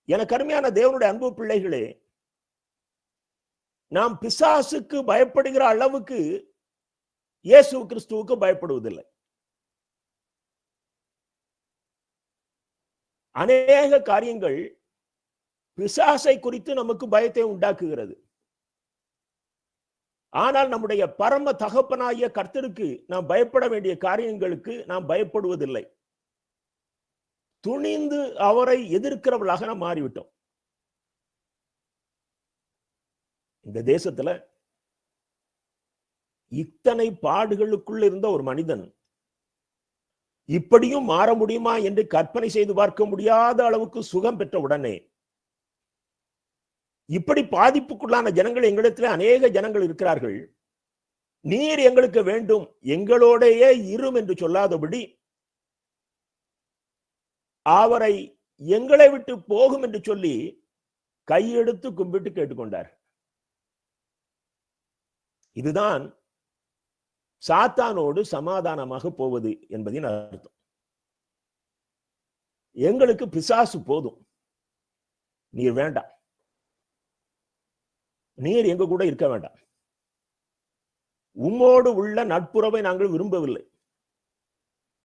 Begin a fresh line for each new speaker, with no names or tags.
எனக்கு அருமையான தேவனுடைய அன்பு பிள்ளைகளே, நாம் பிசாசுக்கு பயப்படுகிற அளவுக்கு இயேசு கிறிஸ்துவுக்கு பயப்படுவதில்லை. அநேக காரியங்கள் பிசாசை குறித்து நமக்கு பயத்தை உண்டாக்குகிறது. ஆனால் நம்முடைய பரம தகப்பனாகிய கர்த்தருக்கு நாம் பயப்பட வேண்டிய காரியங்களுக்கு நாம் பயப்படுவதில்லை. துணிந்து அவரை எதிர்க்கிறவர்களாக நாம் மாறிவிட்டோம். இந்த தேசத்துல இத்தனை பாடுகளுக்குள்ள இருந்த ஒரு மனிதன் இப்படியும் மாற முடியுமா என்று கற்பனை செய்து பார்க்க முடியாத அளவுக்கு சுகம் பெற்ற உடனே, இப்படி பாதிப்புக்குள்ளான ஜனங்கள் எங்களிடத்தில் அநேக ஜனங்கள் இருக்கிறார்கள். நீர் எங்களுக்கு வேண்டும், எங்களோடையே இரும் என்று சொல்லாதபடி அவரை எங்களை விட்டு போகும் என்று சொல்லி கையெடுத்து கும்பிட்டு கேட்டுக்கொண்டார். இதுதான் சாத்தானோடு சமாதானமாக போவது என்பதின் அர்த்தம். எங்களுக்கு பிசாசு போதும், நீர் வேண்டாம், நீர் எங்க கூட இருக்க வேண்டாம், உம்மோடு உள்ள நட்புறவை நாங்கள் விரும்பவில்லை,